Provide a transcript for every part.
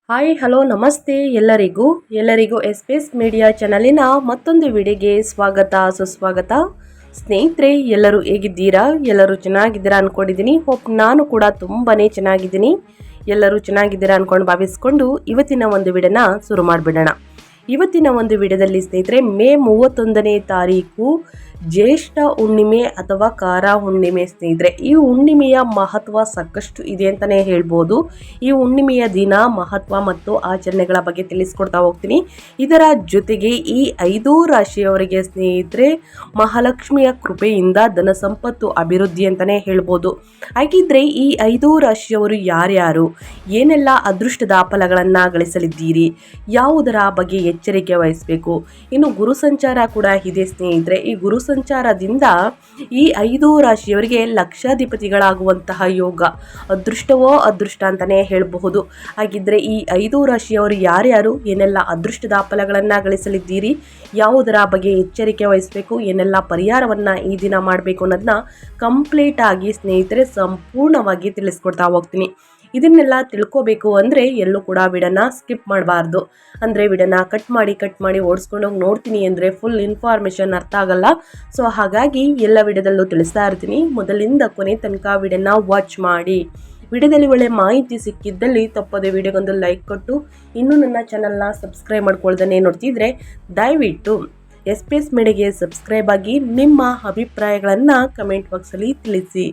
Hi hello ನಮಸ್ತೆ ಎಲ್ಲರಿಗೂ S media ಚಾನಲಿನ ಮತ್ತೊಂದು ವಿಡಿಯೋಗೆ ಸ್ವಾಗತ ಸುಸ್ವಾಗತ. ಸ್ನೇಹಿತರೆ, ಎಲ್ಲರೂ ಹೇಗಿದ್ದೀರಾ? ಎಲ್ಲರೂ ಚೆನ್ನಾಗಿದ್ದೀರಾ ಅಂದ್ಕೊಂಡಿದ್ದೀನಿ. ಹೋಪ್ ನಾನು ಕೂಡ ತುಂಬಾ ಚೆನ್ನಾಗಿದ್ದೀನಿ. ಎಲ್ಲರೂ ಚೆನ್ನಾಗಿದ್ದೀರಾ ಅಂದ್ಕೊಂಡು ಭಾವಿಸ್ಕೊಂಡು ಇವತ್ತಿನ ಒಂದು ವಿಡಿಯೋನ ಶುರು ಮಾಡಿಬಿಡೋಣ. ಇವತ್ತಿನ ಒಂದು ವಿಡಿಯೋದಲ್ಲಿ ಸ್ನೇಹಿತರೆ, ಮೇ 31ನೇ ತಾರೀಕು ಜ್ಯೇಷ್ಠ ಹುಣ್ಣಿಮೆ ಅಥವಾ ಕಾರ ಹುಣ್ಣಿಮೆ. ಸ್ನೇಹಿತರೆ, ಈ ಹುಣ್ಣಿಮೆಯ ಮಹತ್ವ ಸಾಕಷ್ಟು ಇದೆ ಅಂತಲೇ ಹೇಳ್ಬೋದು. ಈ ಹುಣ್ಣಿಮೆಯ ದಿನ ಮಹತ್ವ ಮತ್ತು ಆಚರಣೆಗಳ ಬಗ್ಗೆ ತಿಳಿಸ್ಕೊಡ್ತಾ ಹೋಗ್ತೀನಿ. ಇದರ ಜೊತೆಗೆ ಈ 5 ರಾಶಿಯವರಿಗೆ ಸ್ನೇಹಿತರೆ, ಮಹಾಲಕ್ಷ್ಮಿಯ ಕೃಪೆಯಿಂದ ಧನ ಸಂಪತ್ತು ಅಭಿವೃದ್ಧಿ ಅಂತಲೇ ಹೇಳ್ಬೋದು. ಹಾಗಿದ್ರೆ ಈ 5 ರಾಶಿಯವರು ಯಾರ್ಯಾರು, ಏನೆಲ್ಲ ಅದೃಷ್ಟದ ಫಲಗಳನ್ನು ಗಳಿಸಲಿದ್ದೀರಿ, ಯಾವುದರ ಬಗ್ಗೆ ಎಚ್ಚರಿಕೆ ವಹಿಸಬೇಕು, ಇನ್ನು ಗುರು ಸಂಚಾರ ಕೂಡ ಇದೆ ಸ್ನೇಹಿತರೆ. ಈ ಗುರು ಸಂಚಾರದಿಂದ ಈ 5 ರಾಶಿಯವರಿಗೆ ಲಕ್ಷಾಧಿಪತಿಗಳಾಗುವಂತಹ ಯೋಗ, ಅದೃಷ್ಟವೋ ಅದೃಷ್ಟ ಅಂತಾನೆ ಹೇಳಬಹುದು. ಹಾಗಿದ್ರೆ ಈ 5 ರಾಶಿಯವರು ಯಾರ್ಯಾರು, ಏನೆಲ್ಲ ಅದೃಷ್ಟದ ಫಲಗಳನ್ನು ಗಳಿಸಲಿದ್ದೀರಿ, ಯಾವುದರ ಬಗ್ಗೆ ಎಚ್ಚರಿಕೆ ವಹಿಸಬೇಕು, ಏನೆಲ್ಲ ಪರಿಹಾರವನ್ನು ಈ ದಿನ ಮಾಡಬೇಕು ಅನ್ನೋದನ್ನ ಕಂಪ್ಲೀಟ್ ಆಗಿ ಸ್ನೇಹಿತರೆ ಸಂಪೂರ್ಣವಾಗಿ ತಿಳಿಸ್ಕೊಡ್ತಾ ಹೋಗ್ತೀನಿ. ಇದನ್ನೆಲ್ಲ ತಿಳ್ಕೋಬೇಕು ಅಂದರೆ ಎಲ್ಲೂ ಕೂಡ ವಿಡಿಯೋನ ಸ್ಕಿಪ್ ಮಾಡಬಾರ್ದು. ಅಂದರೆ ವಿಡಿಯೋನ ಕಟ್ ಮಾಡಿ ಓಡಿಸ್ಕೊಂಡೋಗಿ ನೋಡ್ತೀನಿ ಅಂದರೆ ಫುಲ್ ಇನ್ಫಾರ್ಮೇಷನ್ ಅರ್ಥ ಆಗಲ್ಲ. ಸೊ ಹಾಗಾಗಿ ಎಲ್ಲ ವಿಡಿಯೋದಲ್ಲೂ ತಿಳಿಸ್ತಾ ಇರ್ತೀನಿ. ಮೊದಲಿಂದ ಕೊನೆ ತನಕ ವಿಡಿಯೋನ ವಾಚ್ ಮಾಡಿ. ವಿಡಿಯೋದಲ್ಲಿ ಒಳ್ಳೆ ಮಾಹಿತಿ ಸಿಕ್ಕಿದ್ದಲ್ಲಿ ತಪ್ಪದೆ ವಿಡಿಯೋಗೊಂದು ಲೈಕ್ ಕೊಟ್ಟು, ಇನ್ನೂ ನನ್ನ ಚಾನಲ್ನ ಸಬ್ಸ್ಕ್ರೈಬ್ ಮಾಡ್ಕೊಳ್ದೇ ನೋಡ್ತಿದ್ರೆ ದಯವಿಟ್ಟು ಎಸ್ ಮೀಡಿಯಾಗೆ ಸಬ್ಸ್ಕ್ರೈಬ್ ಆಗಿ ನಿಮ್ಮ ಅಭಿಪ್ರಾಯಗಳನ್ನು ಕಮೆಂಟ್ ಬಾಕ್ಸಲ್ಲಿ ತಿಳಿಸಿ.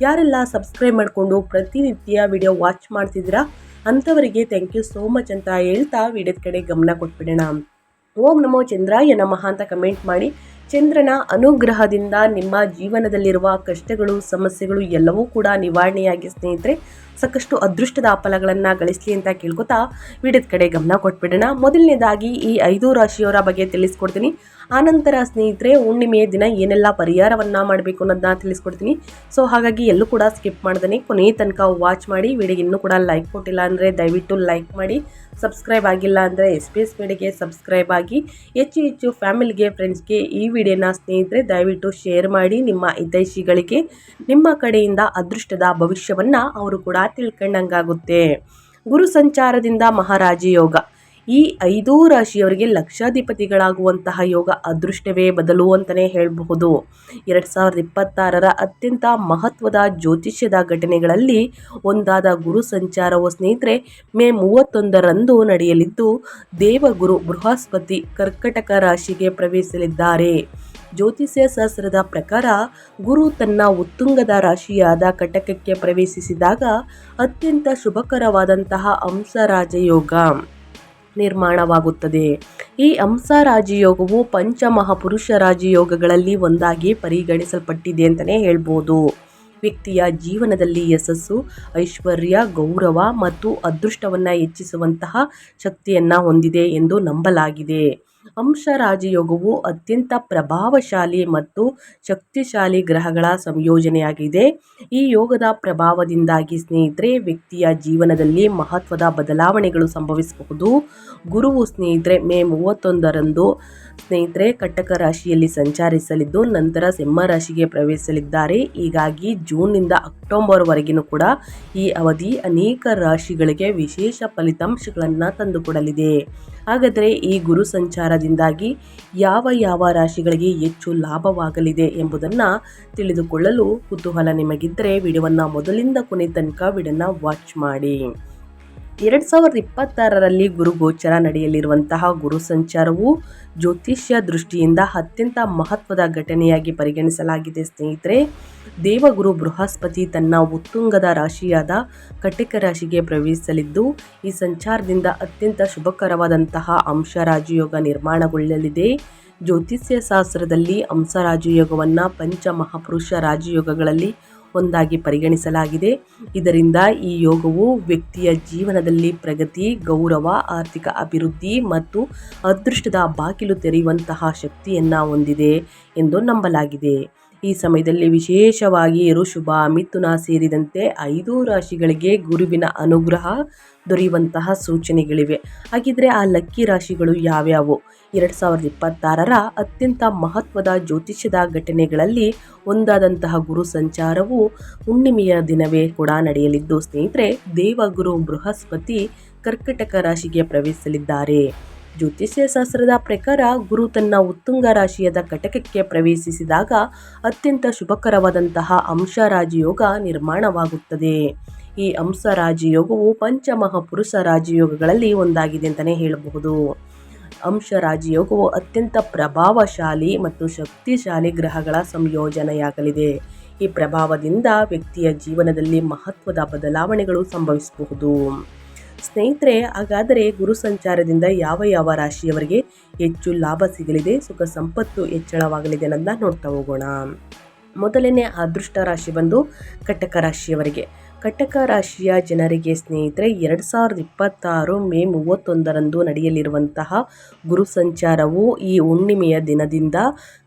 ಯಾರೆಲ್ಲ ಸಬ್ಸ್ಕ್ರೈಬ್ ಮಾಡಿಕೊಂಡು ಪ್ರತಿನಿತ್ಯ ವಿಡಿಯೋ ವಾಚ್ ಮಾಡ್ತಿದ್ದೀರಾ ಅಂಥವರಿಗೆ ಥ್ಯಾಂಕ್ ಯು ಸೋ ಮಚ್ ಅಂತ ಹೇಳ್ತಾ ವಿಡಿಯೋದ ಕಡೆ ಗಮನ ಕೊಟ್ಬಿಡೋಣ. ಓಂ ನಮೋ ಚಂದ್ರಾಯ ನಮಃ ಅಂತ ಕಮೆಂಟ್ ಮಾಡಿ. ಚಂದ್ರನ ಅನುಗ್ರಹದಿಂದ ನಿಮ್ಮ ಜೀವನದಲ್ಲಿರುವ ಕಷ್ಟಗಳು, ಸಮಸ್ಯೆಗಳು ಎಲ್ಲವೂ ಕೂಡ ನಿವಾರಣೆಯಾಗಿ ಸ್ನೇಹಿತರೆ ಸಾಕಷ್ಟು ಅದೃಷ್ಟದ ಫಲಗಳನ್ನು ಗಳಿಸಲಿ ಅಂತ ಕೇಳ್ಕೊತಾ ವಿಡಿಯೋದ ಕಡೆ ಗಮನ ಕೊಟ್ಬಿಡೋಣ. ಮೊದಲನೇದಾಗಿ ಈ 5 ರಾಶಿಯವರ ಬಗ್ಗೆ ತಿಳಿಸ್ಕೊಡ್ತೀನಿ. ಆನಂತರ ಸ್ನೇಹಿತರೆ, ಹುಣ್ಣಿಮೆಯ ದಿನ ಏನೆಲ್ಲ ಪರಿಹಾರವನ್ನು ಮಾಡಬೇಕು ಅನ್ನೋದನ್ನ ತಿಳಿಸ್ಕೊಡ್ತೀನಿ. ಸೊ ಹಾಗಾಗಿ ಎಲ್ಲೂ ಕೂಡ ಸ್ಕಿಪ್ ಮಾಡ್ದೇ ಕೊನೆಯ ತನಕ ವಾಚ್ ಮಾಡಿ. ವಿಡಿಯೋಗೆ ಇನ್ನೂ ಕೂಡ ಲೈಕ್ ಕೊಟ್ಟಿಲ್ಲ ಅಂದರೆ ದಯವಿಟ್ಟು ಲೈಕ್ ಮಾಡಿ. ಸಬ್ಸ್ಕ್ರೈಬ್ ಆಗಿಲ್ಲ ಅಂದರೆ ಎಸ್ ಮೀಡಿಯಾಗೆ ಸಬ್ಸ್ಕ್ರೈಬ್ ಆಗಿ. ಹೆಚ್ಚು ಫ್ಯಾಮಿಲಿಗೆ, ಫ್ರೆಂಡ್ಸ್ಗೆ ಈ ವಿಡಿಯೋನ ಸ್ನೇಹಿತರೆ ದಯವಿಟ್ಟು ಶೇರ್ ಮಾಡಿ. ನಿಮ್ಮ ಹಿತೈಷಿಗಳಿಗೆ ನಿಮ್ಮ ಕಡೆಯಿಂದ ಅದೃಷ್ಟದ ಭವಿಷ್ಯವನ್ನು ಅವರು ಕೂಡ ತಿಳ್ಕೊಂಡಂಗಾಗುತ್ತೆ. ಗುರು ಸಂಚಾರದಿಂದ ಮಹಾರಾಜಿ ಯೋಗ. ಈ 5 ರಾಶಿಯವರಿಗೆ ಲಕ್ಷಾಧಿಪತಿಗಳಾಗುವಂತಹ ಯೋಗ, ಅದೃಷ್ಟವೇ ಬದಲು ಅಂತಲೇ ಹೇಳಬಹುದು. 2026ರ ಅತ್ಯಂತ ಮಹತ್ವದ ಜ್ಯೋತಿಷ್ಯದ ಘಟನೆಗಳಲ್ಲಿ ಒಂದಾದ ಗುರು ಸಂಚಾರವು ಸ್ನೇಹಿತರೆ ಮೇ 31ರಂದು ನಡೆಯಲಿದ್ದು, ದೇವಗುರು ಬೃಹಸ್ಪತಿ ಕರ್ಕಟಕ ರಾಶಿಗೆ ಪ್ರವೇಶಿಸಲಿದ್ದಾರೆ. ಜ್ಯೋತಿಷ್ಯ ಶಾಸ್ತ್ರದ ಪ್ರಕಾರ ಗುರು ತನ್ನ ಉತ್ತುಂಗದ ರಾಶಿಯಾದ ಕಟಕಕ್ಕೆ ಪ್ರವೇಶಿಸಿದಾಗ ಅತ್ಯಂತ ಶುಭಕರವಾದಂತಹ ಹಂಸರಾಜಯೋಗ ನಿರ್ಮಾಣವಾಗುತ್ತದೆ. ಈ ಹಂಸರಾಜಯೋಗವು ಪಂಚಮಹಾಪುರುಷ ರಾಜಯೋಗಗಳಲ್ಲಿ ಒಂದಾಗಿ ಪರಿಗಣಿಸಲ್ಪಟ್ಟಿದೆ ಅಂತಲೇ ಹೇಳ್ಬೋದು. ವ್ಯಕ್ತಿಯ ಜೀವನದಲ್ಲಿ ಯಶಸ್ಸು, ಐಶ್ವರ್ಯ, ಗೌರವ ಮತ್ತು ಅದೃಷ್ಟವನ್ನು ಹೆಚ್ಚಿಸುವಂತಹ ಶಕ್ತಿಯನ್ನು ಹೊಂದಿದೆ ಎಂದು ನಂಬಲಾಗಿದೆ. ಹಂಸರಾಜಯೋಗವು ಅತ್ಯಂತ ಪ್ರಭಾವಶಾಲಿ ಮತ್ತು ಶಕ್ತಿಶಾಲಿ ಗ್ರಹಗಳ ಸಂಯೋಜನೆಯಾಗಿದೆ. ಈ ಯೋಗದ ಪ್ರಭಾವದಿಂದಾಗಿ ಸ್ನೇಹಿತರೆ ವ್ಯಕ್ತಿಯ ಜೀವನದಲ್ಲಿ ಮಹತ್ವದ ಬದಲಾವಣೆಗಳು ಸಂಭವಿಸಬಹುದು. ಗುರುವು ಸ್ನೇಹಿತರೆ ಮೇ 31ರಂದು ಸ್ನೇಹಿತರೆ ಕಟಕ ರಾಶಿಯಲ್ಲಿ ಸಂಚರಿಸಲಿದ್ದು, ನಂತರ ಸಿಂಹ ರಾಶಿಗೆ ಪ್ರವೇಶಿಸಲಿದ್ದಾರೆ. ಹೀಗಾಗಿ ಜೂನ್ನಿಂದ ಅಕ್ಟೋಬರ್ವರೆಗೂ ಕೂಡ ಈ ಅವಧಿ ಅನೇಕ ರಾಶಿಗಳಿಗೆ ವಿಶೇಷ ಫಲಿತಾಂಶಗಳನ್ನು ತಂದುಕೊಡಲಿದೆ. ಹಾಗಾದರೆ ಈ ಗುರು ಸಂಚಾರದಿಂದಾಗಿ ಯಾವ ರಾಶಿಗಳಿಗೆ ಹೆಚ್ಚು ಲಾಭವಾಗಲಿದೆ ಎಂಬುದನ್ನು ತಿಳಿದುಕೊಳ್ಳಲು ಕುತೂಹಲ ನಿಮಗಿದ್ದರೆ ವಿಡಿಯೋವನ್ನು ಮೊದಲಿಂದ ಕೊನೆ ತನಕ ವಿಡಿಯೋನ ವಾಚ್ ಮಾಡಿ. 2026ರಲ್ಲಿ ಗುರು ಗೋಚರ ನಡೆಯಲಿರುವಂತಹ ಗುರು ಸಂಚಾರವು ಜ್ಯೋತಿಷ್ಯ ದೃಷ್ಟಿಯಿಂದ ಅತ್ಯಂತ ಮಹತ್ವದ ಘಟನೆಯಾಗಿ ಪರಿಗಣಿಸಲಾಗಿದೆ. ಸ್ನೇಹಿತರೆ, ದೇವಗುರು ಬೃಹಸ್ಪತಿ ತನ್ನ ಉತ್ತುಂಗದ ರಾಶಿಯಾದ ಕಟಕ ರಾಶಿಗೆ ಪ್ರವೇಶಿಸಲಿದ್ದು, ಈ ಸಂಚಾರದಿಂದ ಅತ್ಯಂತ ಶುಭಕರವಾದಂತಹ ಹಂಸರಾಜಯೋಗ ನಿರ್ಮಾಣಗೊಳ್ಳಲಿದೆ. ಜ್ಯೋತಿಷ್ಯ ಶಾಸ್ತ್ರದಲ್ಲಿ ಹಂಸರಾಜಯೋಗವನ್ನು ಪಂಚಮಹಾಪುರುಷ ರಾಜಯೋಗಗಳಲ್ಲಿ ಒಂದಾಗಿ ಪರಿಗಣಿಸಲಾಗಿದೆ. ಇದರಿಂದ ಈ ಯೋಗವು ವ್ಯಕ್ತಿಯ ಜೀವನದಲ್ಲಿ ಪ್ರಗತಿ, ಗೌರವ, ಆರ್ಥಿಕ ಅಭಿವೃದ್ಧಿ ಮತ್ತು ಅದೃಷ್ಟದ ಬಾಗಿಲು ತೆರೆಯುವಂತಹ ಶಕ್ತಿಯನ್ನು ಹೊಂದಿದೆ ಎಂದು ನಂಬಲಾಗಿದೆ. ಈ ಸಮಯದಲ್ಲಿ ವಿಶೇಷವಾಗಿ ಋಷಭ, ಮಿಥುನ ಸೇರಿದಂತೆ 5 ರಾಶಿಗಳಿಗೆ ಗುರುವಿನ ಅನುಗ್ರಹ ದೊರೆಯುವಂತಹ ಸೂಚನೆಗಳಿವೆ. ಹಾಗಿದ್ರೆ ಆ ಲಕ್ಕಿ ರಾಶಿಗಳು ಯಾವ್ಯಾವು? 2026ರ ಅತ್ಯಂತ ಮಹತ್ವದ ಜ್ಯೋತಿಷ್ಯದ ಘಟನೆಗಳಲ್ಲಿ ಒಂದಾದಂತಹ ಗುರು ಸಂಚಾರವು ಹುಣ್ಣಿಮೆಯ ದಿನವೇ ಕೂಡ ನಡೆಯಲಿದ್ದು ಸ್ನೇಹಿತರೆ, ದೇವಗುರು ಬೃಹಸ್ಪತಿ ಕರ್ಕಟಕ ರಾಶಿಗೆ ಪ್ರವೇಶಿಸಲಿದ್ದಾರೆ. ಜ್ಯೋತಿಷ್ಯ ಶಾಸ್ತ್ರದ ಪ್ರಕಾರ ಗುರು ತನ್ನ ಉತ್ತುಂಗ ರಾಶಿಯಾದ ಕಟಕಕ್ಕೆ ಪ್ರವೇಶಿಸಿದಾಗ ಅತ್ಯಂತ ಶುಭಕರವಾದಂತಹ ಅಂಶ ರಾಜಯೋಗ ನಿರ್ಮಾಣವಾಗುತ್ತದೆ. ಈ ಅಂಶ ರಾಜಯೋಗವು ಪಂಚಮಹಾಪುರುಷ ರಾಜಯೋಗಗಳಲ್ಲಿ ಒಂದಾಗಿದೆ ಅಂತಲೇ ಹೇಳಬಹುದು. ಅಂಶ ರಾಜಯೋಗವು ಅತ್ಯಂತ ಪ್ರಭಾವಶಾಲಿ ಮತ್ತು ಶಕ್ತಿಶಾಲಿ ಗ್ರಹಗಳ ಸಂಯೋಜನೆಯಾಗಲಿದೆ. ಈ ಪ್ರಭಾವದಿಂದ ವ್ಯಕ್ತಿಯ ಜೀವನದಲ್ಲಿ ಮಹತ್ವದ ಬದಲಾವಣೆಗಳು ಸಂಭವಿಸಬಹುದು. ಸ್ನೇಹಿತರೆ, ಹಾಗಾದರೆ ಗುರು ಸಂಚಾರದಿಂದ ಯಾವ ಯಾವ ರಾಶಿಯವರಿಗೆ ಹೆಚ್ಚು ಲಾಭ ಸಿಗಲಿದೆ, ಸುಖ ಸಂಪತ್ತು ಹೆಚ್ಚಳವಾಗಲಿದೆ ಅನ್ನೋದನ್ನ ನೋಡ್ತಾ ಹೋಗೋಣ. ಮೊದಲನೇ ಅದೃಷ್ಟ ರಾಶಿ ಬಂದು ಕಟಕ ರಾಶಿಯವರಿಗೆ. ಕಟಕ ರಾಶಿಯ ಜನರಿಗೆ ಸ್ನೇಹಿತರೆ 2026 ಮೇ 31ರಂದು ನಡೆಯಲಿರುವಂತಹ ಗುರು ಸಂಚಾರವು ಈ ಹುಣ್ಣಿಮೆಯ ದಿನದಿಂದ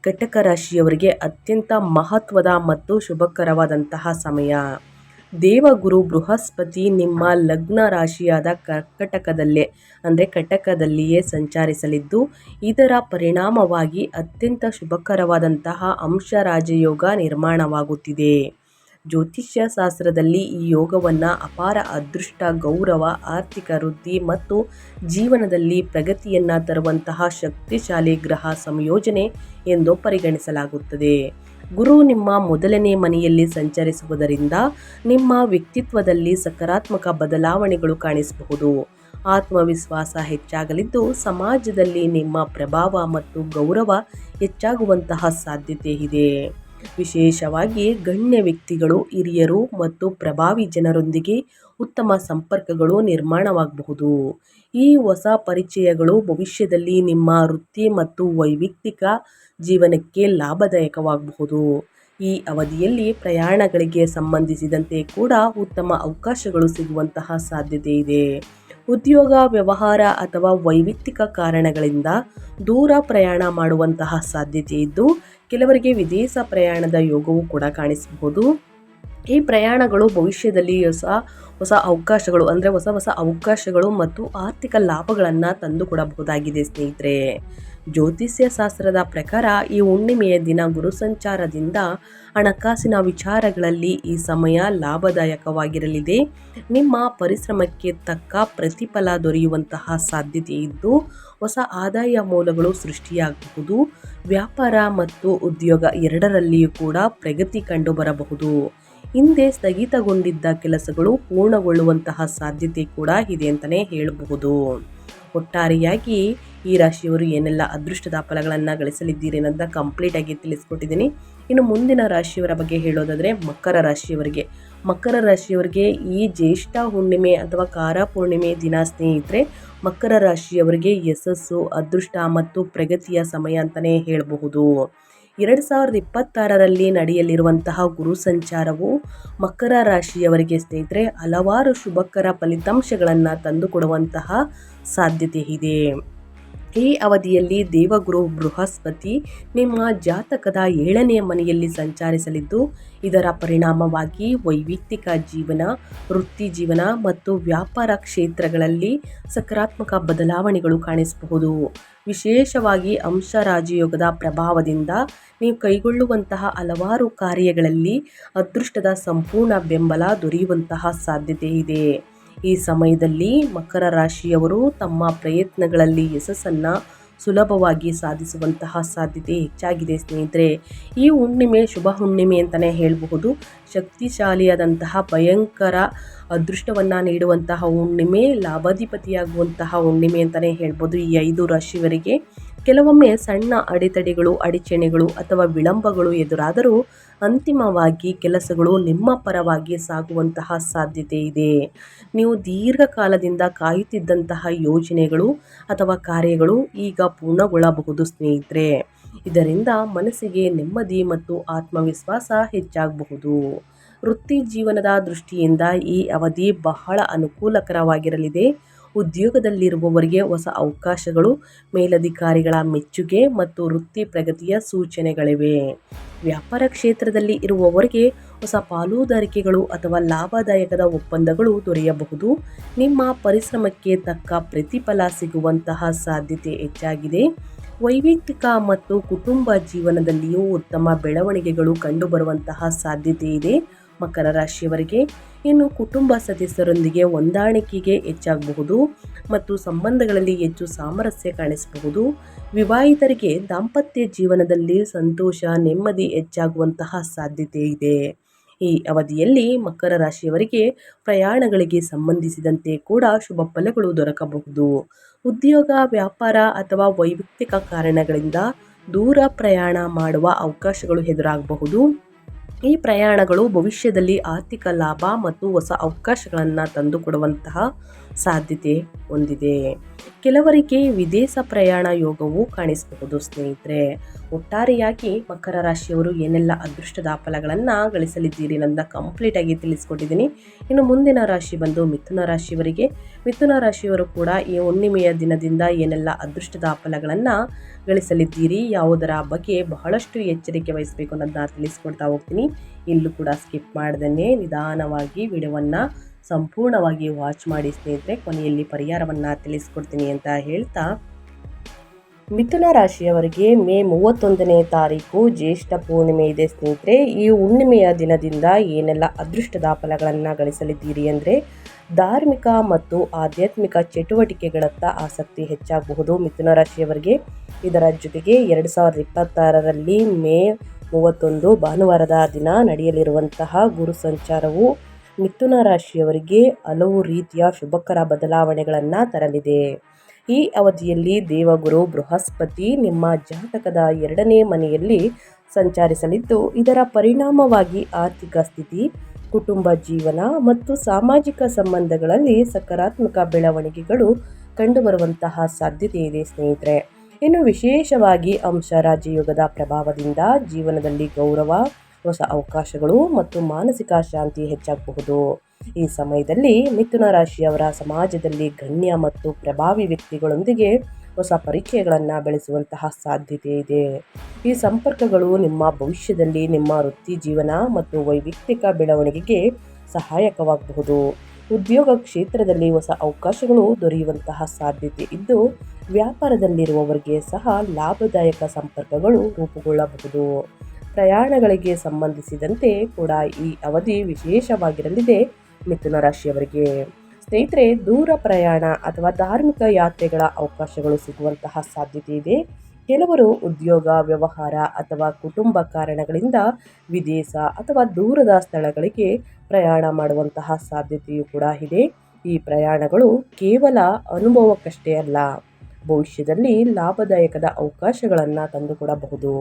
ಕಟಕ ರಾಶಿಯವರಿಗೆ ಅತ್ಯಂತ ಮಹತ್ವದ ಮತ್ತು ಶುಭಕರವಾದಂತಹ ಸಮಯ. ದೇವಗುರು ಬೃಹಸ್ಪತಿ ನಿಮ್ಮ ಲಗ್ನ ರಾಶಿಯಾದ ಕಟಕದಲ್ಲಿಯೇ ಸಂಚರಿಸಲಿದ್ದು, ಇದರ ಪರಿಣಾಮವಾಗಿ ಅತ್ಯಂತ ಶುಭಕರವಾದಂತಹ ಅಂಶ ರಾಜಯೋಗ ನಿರ್ಮಾಣವಾಗುತ್ತಿದೆ. ಜ್ಯೋತಿಷ್ಯ ಶಾಸ್ತ್ರದಲ್ಲಿ ಈ ಯೋಗವನ್ನು ಅಪಾರ ಅದೃಷ್ಟ, ಗೌರವ, ಆರ್ಥಿಕ ವೃದ್ಧಿ ಮತ್ತು ಜೀವನದಲ್ಲಿ ಪ್ರಗತಿಯನ್ನು ತರುವಂತಹ ಶಕ್ತಿಶಾಲಿ ಗ್ರಹ ಸಂಯೋಜನೆ ಎಂದು ಪರಿಗಣಿಸಲಾಗುತ್ತದೆ. ಗುರು ನಿಮ್ಮ ಮೊದಲನೇ ಮನೆಯಲ್ಲಿ ಸಂಚರಿಸುವುದರಿಂದ ನಿಮ್ಮ ವ್ಯಕ್ತಿತ್ವದಲ್ಲಿ ಸಕಾರಾತ್ಮಕ ಬದಲಾವಣೆಗಳು ಕಾಣಿಸಬಹುದು. ಆತ್ಮವಿಶ್ವಾಸ ಹೆಚ್ಚಾಗಲಿದ್ದು, ಸಮಾಜದಲ್ಲಿ ನಿಮ್ಮ ಪ್ರಭಾವ ಮತ್ತು ಗೌರವ ಹೆಚ್ಚಾಗುವಂತಹ ಸಾಧ್ಯತೆ ಇದೆ. ವಿಶೇಷವಾಗಿ ಗಣ್ಯ ವ್ಯಕ್ತಿಗಳು, ಹಿರಿಯರು ಮತ್ತು ಪ್ರಭಾವಿ ಜನರೊಂದಿಗೆ ಉತ್ತಮ ಸಂಪರ್ಕಗಳು ನಿರ್ಮಾಣವಾಗಬಹುದು. ಈ ಹೊಸ ಪರಿಚಯಗಳು ಭವಿಷ್ಯದಲ್ಲಿ ನಿಮ್ಮ ವೃತ್ತಿ ಮತ್ತು ವೈಯಕ್ತಿಕ ಜೀವನಕ್ಕೆ ಲಾಭದಾಯಕವಾಗಬಹುದು. ಈ ಅವಧಿಯಲ್ಲಿ ಪ್ರಯಾಣಗಳಿಗೆ ಸಂಬಂಧಿಸಿದಂತೆ ಕೂಡ ಉತ್ತಮ ಅವಕಾಶಗಳು ಸಿಗುವಂತಹ ಸಾಧ್ಯತೆ ಇದೆ. ಉದ್ಯೋಗ, ವ್ಯವಹಾರ ಅಥವಾ ವೈಯಕ್ತಿಕ ಕಾರಣಗಳಿಂದ ದೂರ ಪ್ರಯಾಣ ಮಾಡುವಂತಹ ಸಾಧ್ಯತೆ ಇದ್ದು, ಕೆಲವರಿಗೆ ವಿದೇಶ ಪ್ರಯಾಣದ ಯೋಗವೂ ಕೂಡ ಕಾಣಿಸಬಹುದು. ಈ ಪ್ರಯಾಣಗಳು ಭವಿಷ್ಯದಲ್ಲಿ ಹೊಸ ಅವಕಾಶಗಳು ಮತ್ತು ಆರ್ಥಿಕ ಲಾಭಗಳನ್ನು ತಂದುಕೊಡಬಹುದಾಗಿದೆ. ಸ್ನೇಹಿತರೆ, ಜ್ಯೋತಿಷ್ಯ ಶಾಸ್ತ್ರದ ಪ್ರಕಾರ ಈ ಹುಣ್ಣಿಮೆಯ ದಿನ ಗುರು ಸಂಚಾರದಿಂದ ಹಣಕಾಸಿನ ವಿಚಾರಗಳಲ್ಲಿ ಈ ಸಮಯ ಲಾಭದಾಯಕವಾಗಿರಲಿದೆ. ನಿಮ್ಮ ಪರಿಶ್ರಮಕ್ಕೆ ತಕ್ಕ ಪ್ರತಿಫಲ ದೊರೆಯುವಂತಹ ಸಾಧ್ಯತೆ ಇದ್ದು, ಹೊಸ ಆದಾಯ ಮೂಲಗಳು ಸೃಷ್ಟಿಯಾಗಬಹುದು. ವ್ಯಾಪಾರ ಮತ್ತು ಉದ್ಯೋಗ ಎರಡರಲ್ಲಿಯೂ ಕೂಡ ಪ್ರಗತಿ ಕಂಡುಬರಬಹುದು. ಹಿಂದೆ ಸ್ಥಗಿತಗೊಂಡಿದ್ದ ಕೆಲಸಗಳು ಪೂರ್ಣಗೊಳ್ಳುವಂತಹ ಸಾಧ್ಯತೆ ಕೂಡ ಇದೆ ಅಂತಲೇ ಹೇಳಬಹುದು. ಒಟ್ಟಾರೆಯಾಗಿ ಈ ರಾಶಿಯವರು ಏನೆಲ್ಲ ಅದೃಷ್ಟದ ಫಲಗಳನ್ನು ಗಳಿಸಲಿದ್ದೀರಿ ಅನ್ನೋದನ್ನ ಕಂಪ್ಲೀಟ್ ಆಗಿ ತಿಳಿಸ್ಕೊಟ್ಟಿದ್ದೀನಿ. ಇನ್ನು ಮುಂದಿನ ರಾಶಿಯವರ ಬಗ್ಗೆ ಹೇಳೋದಾದರೆ ಮಕರ ರಾಶಿಯವರಿಗೆ ಈ ಜ್ಯೇಷ್ಠ ಹುಣ್ಣಿಮೆ ಅಥವಾ ಕಾರ ಪೂರ್ಣಿಮೆ ದಿನ ಸ್ನೇಹಿತರೆ ಮಕರ ರಾಶಿಯವರಿಗೆ ಯಶಸ್ಸು, ಅದೃಷ್ಟ ಮತ್ತು ಪ್ರಗತಿಯ ಸಮಯ ಅಂತಲೇ ಹೇಳಬಹುದು. 2026ರಲ್ಲಿ ನಡೆಯಲಿರುವಂತಹ ಗುರು ಸಂಚಾರವು ಮಕರ ರಾಶಿಯವರಿಗೆ ಸ್ನೇಹಿತರೆ ಹಲವಾರು ಶುಭಕರ ಫಲಿತಾಂಶಗಳನ್ನು ತಂದುಕೊಡುವಂತಹ ಸಾಧ್ಯತೆ ಇದೆ. ಈ ಅವಧಿಯಲ್ಲಿ ದೇವಗುರು ಬೃಹಸ್ಪತಿ ನಿಮ್ಮ ಜಾತಕದ 7ನೇ ಮನೆಯಲ್ಲಿ ಸಂಚರಿಸಲಿದ್ದು, ಇದರ ಪರಿಣಾಮವಾಗಿ ವೈಯಕ್ತಿಕ ಜೀವನ, ವೃತ್ತಿ ಜೀವನ ಮತ್ತು ವ್ಯಾಪಾರ ಕ್ಷೇತ್ರಗಳಲ್ಲಿ ಸಕಾರಾತ್ಮಕ ಬದಲಾವಣೆಗಳು ಕಾಣಿಸಬಹುದು. ವಿಶೇಷವಾಗಿ ಅಂಶ ರಾಜಯೋಗದ ಪ್ರಭಾವದಿಂದ ನೀವು ಕೈಗೊಳ್ಳುವಂತಹ ಹಲವಾರು ಕಾರ್ಯಗಳಲ್ಲಿ ಅದೃಷ್ಟದ ಸಂಪೂರ್ಣ ಬೆಂಬಲ ದೊರೆಯುವಂತಹ ಸಾಧ್ಯತೆ ಇದೆ. ಈ ಸಮಯದಲ್ಲಿ ಮಕರ ರಾಶಿಯವರು ತಮ್ಮ ಪ್ರಯತ್ನಗಳಲ್ಲಿ ಯಶಸ್ಸನ್ನು ಸುಲಭವಾಗಿ ಸಾಧಿಸುವಂತಹ ಸಾಧ್ಯತೆ ಹೆಚ್ಚಾಗಿದೆ. ಸ್ನೇಹಿತರೆ, ಈ ಹುಣ್ಣಿಮೆ ಶುಭ ಹುಣ್ಣಿಮೆ ಅಂತಲೇ ಹೇಳಬಹುದು. ಶಕ್ತಿಶಾಲಿಯಾದಂತಹ ಭಯಂಕರ ಅದೃಷ್ಟವನ್ನು ನೀಡುವಂತಹ ಹುಣ್ಣಿಮೆ, ಲಾಭಾಧಿಪತಿಯಾಗುವಂತಹ ಹುಣ್ಣಿಮೆ ಅಂತಲೇ ಹೇಳ್ಬೋದು. ಈ 5 ರಾಶಿಯವರಿಗೆ ಕೆಲವೊಮ್ಮೆ ಸಣ್ಣ ಅಡೆತಡೆಗಳು, ಅಡಚಣೆಗಳು ಅಥವಾ ವಿಳಂಬಗಳು ಎದುರಾದರೂ ಅಂತಿಮವಾಗಿ ಕೆಲಸಗಳು ನಿಮ್ಮ ಪರವಾಗಿ ಸಾಗುವಂತಹ ಸಾಧ್ಯತೆ ಇದೆ. ನೀವು ದೀರ್ಘಕಾಲದಿಂದ ಕಾಯುತ್ತಿದ್ದಂತಹ ಯೋಜನೆಗಳು ಅಥವಾ ಕಾರ್ಯಗಳು ಈಗ ಪೂರ್ಣಗೊಳ್ಳಬಹುದು ಸ್ನೇಹಿತರೆ. ಇದರಿಂದ ಮನಸ್ಸಿಗೆ ನೆಮ್ಮದಿ ಮತ್ತು ಆತ್ಮವಿಶ್ವಾಸ ಹೆಚ್ಚಾಗಬಹುದು. ವೃತ್ತಿ ಜೀವನದ ದೃಷ್ಟಿಯಿಂದ ಈ ಅವಧಿ ಬಹಳ ಅನುಕೂಲಕರವಾಗಿರಲಿದೆ. ಉದ್ಯೋಗದಲ್ಲಿರುವವರಿಗೆ ಹೊಸ ಅವಕಾಶಗಳು, ಮೇಲಧಿಕಾರಿಗಳ ಮೆಚ್ಚುಗೆ ಮತ್ತು ವೃತ್ತಿ ಪ್ರಗತಿಯ ಸೂಚನೆಗಳಿವೆ. ವ್ಯಾಪಾರ ಕ್ಷೇತ್ರದಲ್ಲಿ ಇರುವವರಿಗೆ ಹೊಸ ಪಾಲುದಾರಿಕೆಗಳು ಅಥವಾ ಲಾಭದಾಯಕದ ಒಪ್ಪಂದಗಳು ದೊರೆಯಬಹುದು. ನಿಮ್ಮ ಪರಿಶ್ರಮಕ್ಕೆ ತಕ್ಕ ಪ್ರತಿಫಲ ಸಿಗುವಂತಹ ಸಾಧ್ಯತೆ ಹೆಚ್ಚಾಗಿದೆ. ವೈಯಕ್ತಿಕ ಮತ್ತು ಕುಟುಂಬ ಜೀವನದಲ್ಲಿಯೂ ಉತ್ತಮ ಬೆಳವಣಿಗೆಗಳು ಕಂಡುಬರುವಂತಹ ಸಾಧ್ಯತೆ ಇದೆ. ಮಕರ ರಾಶಿಯವರಿಗೆ ಇನ್ನು ಕುಟುಂಬ ಸದಸ್ಯರೊಂದಿಗೆ ಹೊಂದಾಣಿಕೆಗೆ ಹೆಚ್ಚಾಗಬಹುದು ಮತ್ತು ಸಂಬಂಧಗಳಲ್ಲಿ ಹೆಚ್ಚು ಸಾಮರಸ್ಯ ಕಾಣಿಸಬಹುದು. ವಿವಾಹಿತರಿಗೆ ದಾಂಪತ್ಯ ಜೀವನದಲ್ಲಿ ಸಂತೋಷ ನೆಮ್ಮದಿ ಹೆಚ್ಚಾಗುವಂತಹ ಸಾಧ್ಯತೆ ಇದೆ. ಈ ಅವಧಿಯಲ್ಲಿ ಮಕರ ರಾಶಿಯವರಿಗೆ ಪ್ರಯಾಣಗಳಿಗೆ ಸಂಬಂಧಿಸಿದಂತೆ ಕೂಡ ಶುಭ ಫಲಗಳು ದೊರಕಬಹುದು. ಉದ್ಯೋಗ, ವ್ಯಾಪಾರ ಅಥವಾ ವೈಯಕ್ತಿಕ ಕಾರಣಗಳಿಂದ ದೂರ ಪ್ರಯಾಣ ಮಾಡುವ ಅವಕಾಶಗಳು ಎದುರಾಗಬಹುದು. ಈ ಪ್ರಯಾಣಗಳು ಭವಿಷ್ಯದಲ್ಲಿ ಆರ್ಥಿಕ ಲಾಭ ಮತ್ತು ಹೊಸ ಅವಕಾಶಗಳನ್ನು ತಂದುಕೊಡುವಂತಹ ಸಾಧ್ಯತೆ ಹೊಂದಿದೆ. ಕೆಲವರಿಗೆ ವಿದೇಶ ಪ್ರಯಾಣ ಯೋಗವು ಕಾಣಿಸಬಹುದು ಸ್ನೇಹಿತರೆ. ಒಟ್ಟಾರೆಯಾಗಿ ಮಕರ ರಾಶಿಯವರು ಏನೆಲ್ಲ ಅದೃಷ್ಟದ ಫಲಗಳನ್ನು ಗಳಿಸಲಿದ್ದೀರಿ ಅನ್ನೋದನ್ನ ಕಂಪ್ಲೀಟ್ ಆಗಿ ತಿಳಿಸ್ಕೊಟ್ಟಿದ್ದೀನಿ. ಇನ್ನು ಮುಂದಿನ ರಾಶಿ ಬಂದು ಮಿಥುನ ರಾಶಿಯವರಿಗೆ. ಮಿಥುನ ರಾಶಿಯವರು ಕೂಡ ಈ ಹುಣ್ಣಿಮೆಯ ದಿನದಿಂದ ಏನೆಲ್ಲ ಅದೃಷ್ಟದ ಫಲಗಳನ್ನು ಗಳಿಸಲಿದ್ದೀರಿ, ಯಾವುದರ ಬಗ್ಗೆ ಬಹಳಷ್ಟು ಎಚ್ಚರಿಕೆ ವಹಿಸಬೇಕು ಅನ್ನೋದನ್ನ ತಿಳಿಸ್ಕೊಡ್ತಾ ಹೋಗ್ತೀನಿ. ಇಲ್ಲೂ ಕೂಡ ಸ್ಕಿಪ್ ಮಾಡ್ದೇ ನಿಧಾನವಾಗಿ ವಿಡಿಯೋವನ್ನು ಸಂಪೂರ್ಣವಾಗಿ ವಾಚ್ ಮಾಡಿ ಸ್ನೇಹಿತರೆ. ಕೊನೆಯಲ್ಲಿ ಪರಿಹಾರವನ್ನು ತಿಳಿಸ್ಕೊಡ್ತೀನಿ ಅಂತ ಹೇಳ್ತಾ, ಮಿಥುನ ರಾಶಿಯವರಿಗೆ ಮೇ 31ನೇ ತಾರೀಕು ಜ್ಯೇಷ್ಠ ಪೂರ್ಣಿಮೆ ಇದೆ ಸ್ನೇಹಿತರೆ. ಈ ಹುಣ್ಣಿಮೆಯ ದಿನದಿಂದ ಏನೆಲ್ಲ ಅದೃಷ್ಟದ ಫಲಗಳನ್ನು ಗಳಿಸಲಿದ್ದೀರಿ ಅಂದರೆ, ಧಾರ್ಮಿಕ ಮತ್ತು ಆಧ್ಯಾತ್ಮಿಕ ಚಟುವಟಿಕೆಗಳತ್ತ ಆಸಕ್ತಿ ಹೆಚ್ಚಾಗಬಹುದು ಮಿಥುನ ರಾಶಿಯವರಿಗೆ. ಇದರ ಜೊತೆಗೆ 2026ರಲ್ಲಿ ಮೇ 31 ಭಾನುವಾರದ ದಿನ ನಡೆಯಲಿರುವಂತಹ ಗುರು ಸಂಚಾರವು ಮಿಥುನ ರಾಶಿಯವರಿಗೆ ಹಲವು ರೀತಿಯ ಶುಭಕರ ಬದಲಾವಣೆಗಳನ್ನು ತರಲಿದೆ. ಈ ಅವಧಿಯಲ್ಲಿ ದೇವಗುರು ಬೃಹಸ್ಪತಿ ನಿಮ್ಮ ಜಾತಕದ 2ನೇ ಮನೆಯಲ್ಲಿ ಸಂಚರಿಸಲಿದ್ದು, ಇದರ ಪರಿಣಾಮವಾಗಿ ಆರ್ಥಿಕ ಸ್ಥಿತಿ, ಕುಟುಂಬ ಜೀವನ ಮತ್ತು ಸಾಮಾಜಿಕ ಸಂಬಂಧಗಳಲ್ಲಿ ಸಕಾರಾತ್ಮಕ ಬೆಳವಣಿಗೆಗಳು ಕಂಡುಬರುವಂತಹ ಸಾಧ್ಯತೆ ಇದೆ ಸ್ನೇಹಿತರೆ. ಇನ್ನು ವಿಶೇಷವಾಗಿ ಅಂಶ ರಾಜಯೋಗದ ಪ್ರಭಾವದಿಂದ ಜೀವನದಲ್ಲಿ ಗೌರವ, ಹೊಸ ಅವಕಾಶಗಳು ಮತ್ತು ಮಾನಸಿಕ ಶಾಂತಿ ಹೆಚ್ಚಾಗಬಹುದು. ಈ ಸಮಯದಲ್ಲಿ ಮಿಥುನ ರಾಶಿಯವರ ಸಮಾಜದಲ್ಲಿ ಗಣ್ಯ ಮತ್ತು ಪ್ರಭಾವಿ ವ್ಯಕ್ತಿಗಳೊಂದಿಗೆ ಹೊಸ ಪರಿಚಯಗಳನ್ನು ಬೆಳೆಸುವಂತಹ ಸಾಧ್ಯತೆ ಇದೆ. ಈ ಸಂಪರ್ಕಗಳು ನಿಮ್ಮ ಭವಿಷ್ಯದಲ್ಲಿ ನಿಮ್ಮ ವೃತ್ತಿ ಜೀವನ ಮತ್ತು ವೈಯಕ್ತಿಕ ಬೆಳವಣಿಗೆಗೆ ಸಹಾಯಕವಾಗಬಹುದು. ಉದ್ಯೋಗ ಕ್ಷೇತ್ರದಲ್ಲಿ ಹೊಸ ಅವಕಾಶಗಳು ದೊರೆಯುವಂತಹ ಸಾಧ್ಯತೆ ಇದ್ದು, ವ್ಯಾಪಾರದಲ್ಲಿರುವವರಿಗೆ ಸಹ ಲಾಭದಾಯಕ ಸಂಪರ್ಕಗಳು ರೂಪುಗೊಳ್ಳಬಹುದು. ಪ್ರಯಾಣಗಳಿಗೆ ಸಂಬಂಧಿಸಿದಂತೆ ಕೂಡ ಈ ಅವಧಿ ವಿಶೇಷವಾಗಿರಲಿದೆ ಮಿಥುನ ರಾಶಿಯವರಿಗೆ. ಸ್ನೇಹಿತರೆ, ದೂರ ಪ್ರಯಾಣ ಅಥವಾ ಧಾರ್ಮಿಕ ಯಾತ್ರೆಗಳ ಅವಕಾಶಗಳು ಸಿಗುವಂತಹ ಸಾಧ್ಯತೆ ಇದೆ. ಕೆಲವರು ಉದ್ಯೋಗ, ವ್ಯವಹಾರ ಅಥವಾ ಕುಟುಂಬ ಕಾರಣಗಳಿಂದ ವಿದೇಶ ಅಥವಾ ದೂರದ ಸ್ಥಳಗಳಿಗೆ ಪ್ರಯಾಣ ಮಾಡುವಂತಹ ಸಾಧ್ಯತೆಯೂ ಕೂಡ ಇದೆ. ಈ ಪ್ರಯಾಣಗಳು ಕೇವಲ ಅನುಭವಕ್ಕಷ್ಟೇ ಅಲ್ಲ, ಭವಿಷ್ಯದಲ್ಲಿ ಲಾಭದಾಯಕದ ಅವಕಾಶಗಳನ್ನು ತಂದುಕೊಡಬಹುದು.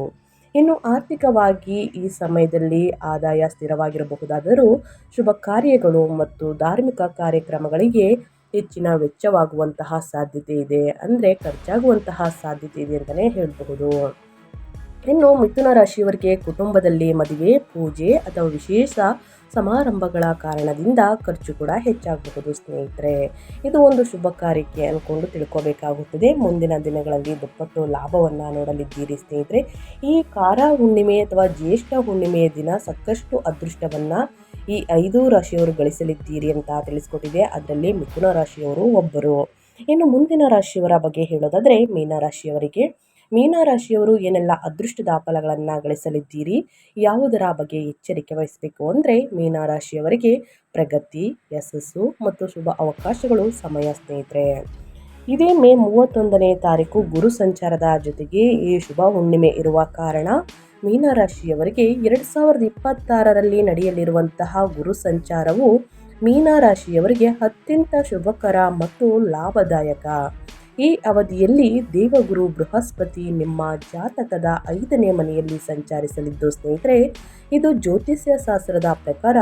ಇನ್ನು ಆರ್ಥಿಕವಾಗಿ ಈ ಸಮಯದಲ್ಲಿ ಆದಾಯ ಸ್ಥಿರವಾಗಿರಬಹುದಾದರೂ ಶುಭ ಕಾರ್ಯಗಳು ಮತ್ತು ಧಾರ್ಮಿಕ ಕಾರ್ಯಕ್ರಮಗಳಿಗೆ ಹೆಚ್ಚಿನ ವೆಚ್ಚವಾಗುವಂತಹ ಸಾಧ್ಯತೆ ಇದೆ, ಅಂದರೆ ಖರ್ಚಾಗುವಂತಹ ಸಾಧ್ಯತೆ ಇದೆ ಅಂತಲೇ ಹೇಳಬಹುದು. ಇನ್ನು ಮಿಥುನ ರಾಶಿಯವರಿಗೆ ಕುಟುಂಬದಲ್ಲಿ ಮದುವೆ, ಪೂಜೆ ಅಥವಾ ವಿಶೇಷ ಸಮಾರಂಭಗಳ ಕಾರಣದಿಂದ ಖರ್ಚು ಕೂಡ ಹೆಚ್ಚಾಗಬಹುದು ಸ್ನೇಹಿತರೆ. ಇದು ಒಂದು ಶುಭ ಕಾರ್ಯಕ್ಕೆ ಅಂದ್ಕೊಂಡು ತಿಳ್ಕೋಬೇಕಾಗುತ್ತದೆ. ಮುಂದಿನ ದಿನಗಳಲ್ಲಿ ದುಪ್ಪಟ್ಟು ಲಾಭವನ್ನು ನೋಡಲಿದ್ದೀರಿ ಸ್ನೇಹಿತರೆ. ಈ ಕಾರ ಹುಣ್ಣಿಮೆ ಅಥವಾ ಜ್ಯೇಷ್ಠ ಹುಣ್ಣಿಮೆಯ ದಿನ ಸಾಕಷ್ಟು ಅದೃಷ್ಟವನ್ನು ಈ 5 ರಾಶಿಯವರು ಗಳಿಸಲಿದ್ದೀರಿ ಅಂತ ತಿಳಿಸ್ಕೊಟ್ಟಿದೆ. ಅದರಲ್ಲಿ ಮಿಥುನ ರಾಶಿಯವರು ಒಬ್ಬರು. ಇನ್ನು ಮುಂದಿನ ರಾಶಿಯವರ ಬಗ್ಗೆ ಹೇಳೋದಾದರೆ ಮೀನರಾಶಿಯವರಿಗೆ. ಮೀನರಾಶಿಯವರು ಏನೆಲ್ಲ ಅದೃಷ್ಟದ ಫಲಗಳನ್ನು ಗಳಿಸಲಿದ್ದೀರಿ, ಯಾವುದರ ಬಗ್ಗೆ ಎಚ್ಚರಿಕೆ ವಹಿಸಬೇಕು ಅಂದರೆ, ಮೀನರಾಶಿಯವರಿಗೆ ಪ್ರಗತಿ, ಯಶಸ್ಸು ಮತ್ತು ಶುಭ ಅವಕಾಶಗಳು ಸಮಯ ಸ್ನೇಹಿತರೆ. ಇದೇ ಮೇ 31ನೇ ತಾರೀಕು ಗುರು ಸಂಚಾರದ ಜೊತೆಗೆ ಈ ಶುಭ ಹುಣ್ಣಿಮೆ ಇರುವ ಕಾರಣ ಮೀನರಾಶಿಯವರಿಗೆ 2026ರಲ್ಲಿ ನಡೆಯಲಿರುವಂತಹ ಗುರು ಸಂಚಾರವು ಮೀನರಾಶಿಯವರಿಗೆ ಅತ್ಯಂತ ಶುಭಕರ ಮತ್ತು ಲಾಭದಾಯಕ. ಈ ಅವಧಿಯಲ್ಲಿ ದೇವಗುರು ಬೃಹಸ್ಪತಿ ನಿಮ್ಮ ಜಾತಕದ 5ನೇ ಮನೆಯಲ್ಲಿ ಸಂಚರಿಸಲಿದ್ದು ಸ್ನೇಹಿತರೆ, ಇದು ಜ್ಯೋತಿಷ್ಯ ಶಾಸ್ತ್ರದ ಪ್ರಕಾರ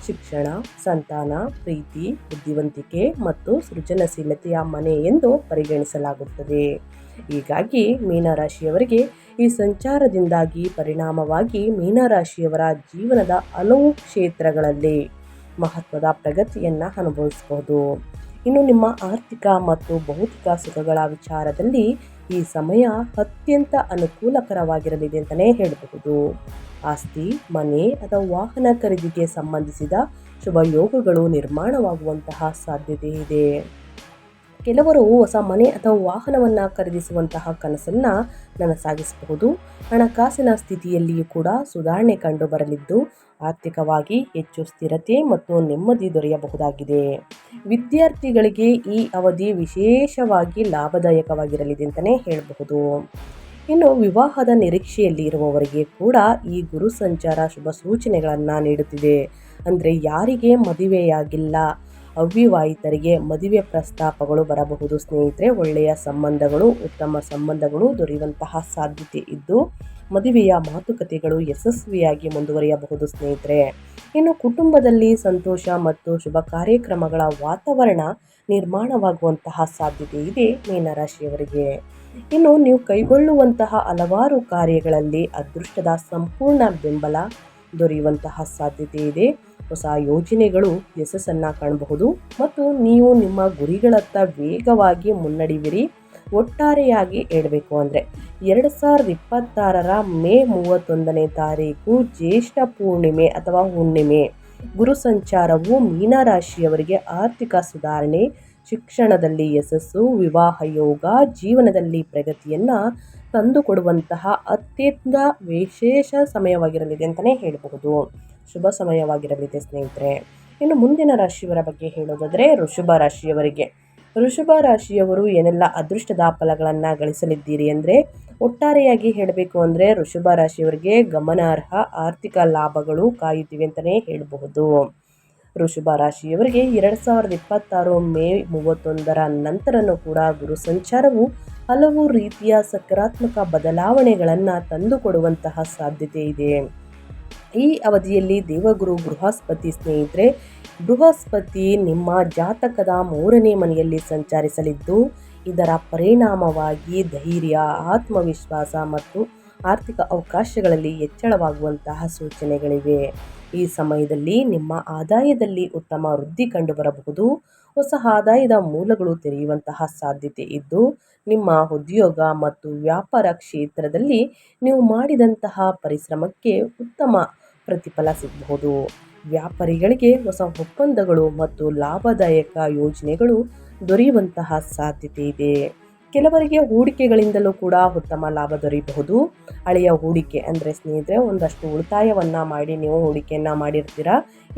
ಶಿಕ್ಷಣ, ಸಂತಾನ, ಪ್ರೀತಿ, ಬುದ್ಧಿವಂತಿಕೆ ಮತ್ತು ಸೃಜನಶೀಲತೆಯ ಮನೆ ಎಂದು ಪರಿಗಣಿಸಲಾಗುತ್ತದೆ. ಹೀಗಾಗಿ ಮೀನರಾಶಿಯವರಿಗೆ ಈ ಸಂಚಾರದಿಂದಾಗಿ ಪರಿಣಾಮವಾಗಿ ಮೀನರಾಶಿಯವರ ಜೀವನದ ಹಲವು ಕ್ಷೇತ್ರಗಳಲ್ಲಿ ಮಹತ್ವದ ಪ್ರಗತಿಯನ್ನು ಅನುಭವಿಸಬಹುದು. ಇನ್ನು ನಿಮ್ಮ ಆರ್ಥಿಕ ಮತ್ತು ಭೌತಿಕ ಸುಖಗಳ ವಿಚಾರದಲ್ಲಿ ಈ ಸಮಯ ಅತ್ಯಂತ ಅನುಕೂಲಕರವಾಗಿರಲಿದೆ ಅಂತಲೇ ಹೇಳಬಹುದು. ಆಸ್ತಿ, ಮನೆ ಅಥವಾ ವಾಹನ ಖರೀದಿಗೆ ಸಂಬಂಧಿಸಿದ ಶುಭ ಯೋಗಗಳು ನಿರ್ಮಾಣವಾಗುವಂತಹ ಸಾಧ್ಯತೆ ಇದೆ. ಕೆಲವರು ಹೊಸ ಮನೆ ಅಥವಾ ವಾಹನವನ್ನು ಖರೀದಿಸುವಂತಹ ಕನಸನ್ನು ನನಸಾಗಿಸಬಹುದು. ಹಣಕಾಸಿನ ಸ್ಥಿತಿಯಲ್ಲಿಯೂ ಕೂಡ ಸುಧಾರಣೆ ಕಂಡು ಬರಲಿದ್ದು ಆರ್ಥಿಕವಾಗಿ ಹೆಚ್ಚು ಸ್ಥಿರತೆ ಮತ್ತು ನೆಮ್ಮದಿ ದೊರೆಯಬಹುದಾಗಿದೆ. ವಿದ್ಯಾರ್ಥಿಗಳಿಗೆ ಈ ಅವಧಿ ವಿಶೇಷವಾಗಿ ಲಾಭದಾಯಕವಾಗಿರಲಿದೆ ಅಂತಲೇ ಹೇಳಬಹುದು. ಇನ್ನು ವಿವಾಹದ ನಿರೀಕ್ಷೆಯಲ್ಲಿ ಇರುವವರಿಗೆ ಕೂಡ ಈ ಗುರು ಸಂಚಾರ ಶುಭ ಸೂಚನೆಗಳನ್ನು ನೀಡುತ್ತಿದೆ. ಅಂದರೆ ಯಾರಿಗೆ ಮದುವೆಯಾಗಿಲ್ಲ, ಅವಿವಾಹಿತರಿಗೆ ಮದುವೆ ಪ್ರಸ್ತಾಪಗಳು ಬರಬಹುದು ಸ್ನೇಹಿತರೆ. ಒಳ್ಳೆಯ ಸಂಬಂಧಗಳು, ಉತ್ತಮ ಸಂಬಂಧಗಳು ದೊರೆಯುವಂತಹ ಸಾಧ್ಯತೆ ಇದ್ದು ಮದುವೆಯ ಮಾತುಕತೆಗಳು ಯಶಸ್ವಿಯಾಗಿ ಮುಂದುವರಿಯಬಹುದು ಸ್ನೇಹಿತರೆ. ಇನ್ನು ಕುಟುಂಬದಲ್ಲಿ ಸಂತೋಷ ಮತ್ತು ಶುಭ ಕಾರ್ಯಕ್ರಮಗಳ ವಾತಾವರಣ ನಿರ್ಮಾಣವಾಗುವಂತಹ ಸಾಧ್ಯತೆ ಇದೆ ಮೀನರಾಶಿಯವರಿಗೆ. ಇನ್ನು ನೀವು ಕೈಗೊಳ್ಳುವಂತಹ ಹಲವಾರು ಕಾರ್ಯಗಳಲ್ಲಿ ಅದೃಷ್ಟದ ಸಂಪೂರ್ಣ ಬೆಂಬಲ ದೊರೆಯುವಂತಹ ಸಾಧ್ಯತೆ ಇದೆ. ಹೊಸ ಯೋಜನೆಗಳು ಯಶಸ್ಸನ್ನು ಕಾಣಬಹುದು ಮತ್ತು ನೀವು ನಿಮ್ಮ ಗುರಿಗಳತ್ತ ವೇಗವಾಗಿ ಮುನ್ನಡೆಯುವಿರಿ. ಒಟ್ಟಾರೆಯಾಗಿ ಹೇಳಬೇಕು ಅಂದರೆ 2026 ಮೇ 31ನೇ ತಾರೀಕು ಜ್ಯೇಷ್ಠ ಪೂರ್ಣಿಮೆ ಅಥವಾ ಹುಣ್ಣಿಮೆ ಗುರು ಸಂಚಾರವು ಮೀನರಾಶಿಯವರಿಗೆ ಆರ್ಥಿಕ ಸುಧಾರಣೆ, ಶಿಕ್ಷಣದಲ್ಲಿ ಯಶಸ್ಸು, ವಿವಾಹ ಯೋಗ, ಜೀವನದಲ್ಲಿ ಪ್ರಗತಿಯನ್ನು ತಂದುಕೊಡುವಂತಹ ಅತ್ಯಂತ ವಿಶೇಷ ಸಮಯವಾಗಿರಲಿದೆ ಅಂತಲೇ ಹೇಳಬಹುದು. ಶುಭ ಸಮಯವಾಗಿರಲಿದೆ ಸ್ನೇಹಿತರೆ. ಇನ್ನು ಮುಂದಿನ ರಾಶಿಯವರ ಬಗ್ಗೆ ಹೇಳೋದಾದರೆ ವೃಷಭ ರಾಶಿಯವರಿಗೆ. ವೃಷಭ ರಾಶಿಯವರು ಏನೆಲ್ಲ ಅದೃಷ್ಟದ ಫಲಗಳನ್ನು ಗಳಿಸಲಿದ್ದೀರಿ ಅಂದರೆ, ಒಟ್ಟಾರೆಯಾಗಿ ಹೇಳಬೇಕು ಅಂದರೆ ವೃಷಭ ರಾಶಿಯವರಿಗೆ ಗಮನಾರ್ಹ ಆರ್ಥಿಕ ಲಾಭಗಳು ಕಾಯುತ್ತಿವೆ ಅಂತಲೇ ಹೇಳಬಹುದು. ವೃಷಭ ರಾಶಿಯವರಿಗೆ 2026 ಮೇ 31ರ ನಂತರನೂ ಕೂಡ ಗುರು ಸಂಚಾರವು ಹಲವು ರೀತಿಯ ಸಕಾರಾತ್ಮಕ ಬದಲಾವಣೆಗಳನ್ನು ತಂದುಕೊಡುವಂತಹ ಸಾಧ್ಯತೆ ಇದೆ. ಈ ಅವಧಿಯಲ್ಲಿ ದೇವಗುರು ಬೃಹಸ್ಪತಿ ಸ್ನೇಹಿತರೆ, ಬೃಹಸ್ಪತಿ ನಿಮ್ಮ ಜಾತಕದ 3ನೇ ಮನೆಯಲ್ಲಿ ಸಂಚರಿಸಲಿದ್ದು ಇದರ ಪರಿಣಾಮವಾಗಿ ಧೈರ್ಯ, ಆತ್ಮವಿಶ್ವಾಸ ಮತ್ತು ಆರ್ಥಿಕ ಅವಕಾಶಗಳಲ್ಲಿ ಹೆಚ್ಚಳವಾಗುವಂತಹ ಸೂಚನೆಗಳಿವೆ. ಈ ಸಮಯದಲ್ಲಿ ನಿಮ್ಮ ಆದಾಯದಲ್ಲಿ ಉತ್ತಮ ವೃದ್ಧಿ ಕಂಡುಬರಬಹುದು. ಹೊಸ ಆದಾಯದ ಮೂಲಗಳು ತೆರೆಯುವಂತಹ ಸಾಧ್ಯತೆ ಇದ್ದು ನಿಮ್ಮ ಉದ್ಯೋಗ ಮತ್ತು ವ್ಯಾಪಾರ ಕ್ಷೇತ್ರದಲ್ಲಿ ನೀವು ಮಾಡಿದಂತಹ ಪರಿಶ್ರಮಕ್ಕೆ ಉತ್ತಮ ಪ್ರತಿಫಲ ಸಿಗಬಹುದು. ವ್ಯಾಪಾರಿಗಳಿಗೆ ಹೊಸ ಒಪ್ಪಂದಗಳು ಮತ್ತು ಲಾಭದಾಯಕ ಯೋಜನೆಗಳು ದೊರೆಯುವಂತಹ ಸಾಧ್ಯತೆ ಇದೆ. ಕೆಲವರಿಗೆ ಹೂಡಿಕೆಗಳಿಂದಲೂ ಕೂಡ ಉತ್ತಮ ಲಾಭ ದೊರೆಯಬಹುದು. ಹಳೆಯ ಹೂಡಿಕೆ ಅಂದರೆ ಸ್ನೇಹಿತರೆ, ಒಂದಷ್ಟು ಉಳಿತಾಯವನ್ನು ಮಾಡಿ ನೀವು ಹೂಡಿಕೆಯನ್ನು ಮಾಡಿರ್ತೀರ,